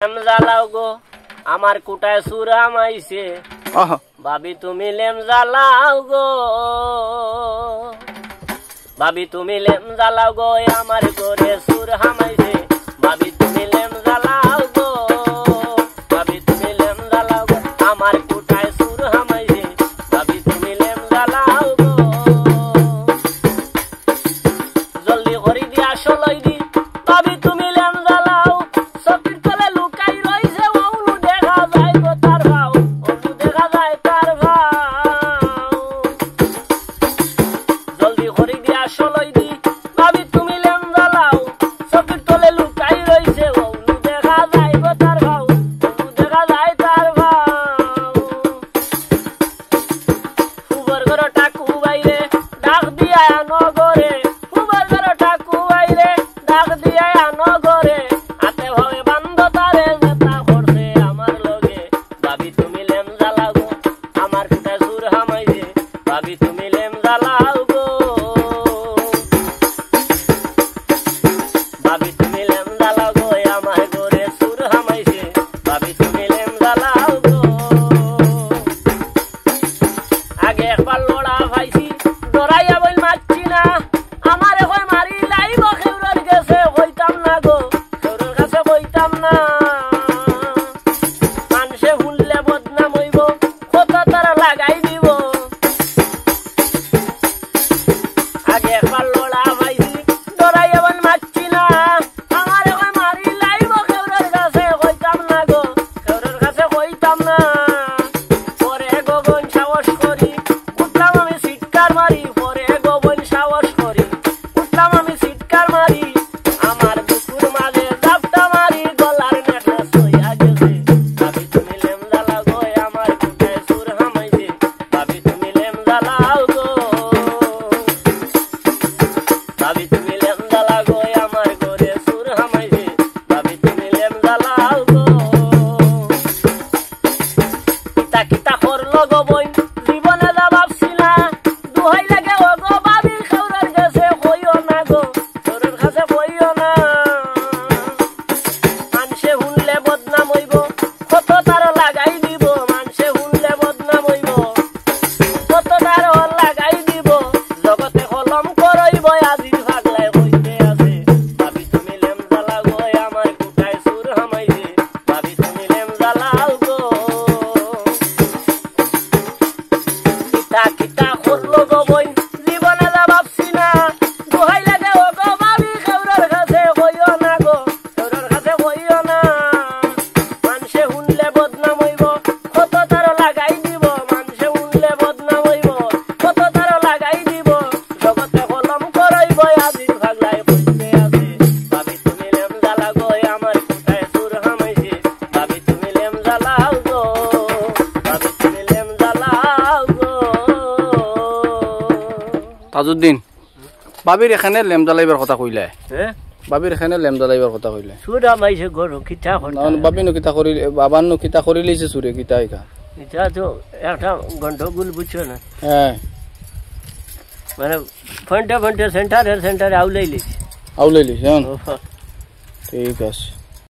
lame জ্বালাও গো আমার কুটায় সুরাম আইছে ভাবি তুমি লেম জ্বালাও গো ভাবি তুমি লেম জ্বালাও গো আমার ঘরে সুর হামাইছে ভাবি তুমি লেম জ্বালাও গো ভাবি তুমি লেম জ্বালাও গো আমার কুটায় সুর হামাইছে ভাবি তুমি লেম জ্বালাও গো জলদি করে দিয়া সলই দি ভাবি তুমি লেম জ্বালাও সবির তলে লুকাই রইছে ওনু দেখা যায় গো তার ভাও ওনু দেখা যায় তার ভাও জলদি করে দিয়া সলই দি ভাবি তুমি লেম জ্বালাও সবির তলে লুকাই রইছে ওনু দেখা যায় গো তার ভাও ওনু দেখা যায় তার ভাও ফুবর ঘর টাকু বাইরে ডাক দিয়া নগরে ফুবর ঘর টাকু বাইরে ডাক দিয়া নগরে হাতে ভাবে বান্ধ তারে যেতা করছে আমার লগে ভাবি তুমি লেম জ্বালাও গো আমার কুটা সুর হামাইছে ভাবি তুমি লেম জ্বালাও গো ভাবি তুমি লেম জ্বালাও গো আমার ঘরে সুর হামাইছে ভাবি তুমি লেম জ্বালাও গো আগে একবার লড়া ভাইছি ডরাইয়া বই মারছি না আমার এখন মারি লাইব খেউরের গেছে হইতাম না গো খেউরের কাছে হইতাম না মানুষে ভুললে বদনাম হইব কত তারা লাগাই দিব আগে একবার লড়া ভাইছি ডরাইয়া বই মারছি না আমার এখন মারি লাইব খেউরের কাছে হইতাম না গো খেউরের কাছে হইতাম না পরে গগন সাহস করি উঠলাম আমি সিটকার মারি পরে গগন সাহস করি উঠলাম আমি সিটকার মারি আমার বুকুর মাঝে জাপটা মারি গলার নেকলেস হইয়া গেছে ভাবি তুমি লেম জ্বালাও গো আমার কুটায় সুর হামাইছে ভাবি তুমি লেম জ্বালাও গো ভাবি তুমি লেম জ্বালাও গো আমার ঘরে সুর হামাইছে ভাবি তুমি লেম জ্বালাও গো কিতা কিতা করলো গো বই জীবনে যা ভাবছি না দুহাই লাগে ও গো ভাবি খেউরের গেছে কইও না গো খেউরের কাছে কইও না মানুষে শুনলে বদনাম হইব কত তার লাগাই দিব মানুষে শুনলে বদনাম হইব কত তার লাগাই দিব জগতে কলম করইব আজির ভাগলায় হইতে আছে ভাবি তুমি লেম জ্বালাও গো আমার কুটায় সুর হামাইছে ভাবি তুমি লেম জ্বালাও গো কিতা কিতা করলো গো বই জীবনে যা ভাবছি না দুহাই লাগে ও গো ভাবি খেউরের কাছে কইও না গো খেউরের কাছে কইও না মানুষে শুনলে বদনাম হইব কত তার লাগাই দিব মানুষে শুনলে বদনাম হইব কত তার লাগাই দিব জগতে কলম করইব আজির ভাগলায় বইতে আছে ভাবি তুমি লেম জ্বালাও গো আমার কুটায় সুর হামাইছে ভাবি তুমি লেম জ্বালাও গো ভাবি তুমি লেম জ্বালাও গো তাজউদ্দিন বাবির এখানে লেম জ্বালাইবার কথা কইলে হ্যাঁ বাবির এখানে লেম জ্বালাইবার কথা কইলে সুর হামাইছে গরু কিতা হল বাবি নো কিতা করি বাবার নো কিতা করি লইছে সুরে কিতা একা এটা তো একটা গন্ডগোল বুঝছো না হ্যাঁ মানে ফন্টে ফন্টে সেন্টারে আউলাই লিছি আউলাই লিছে ঠিক আছে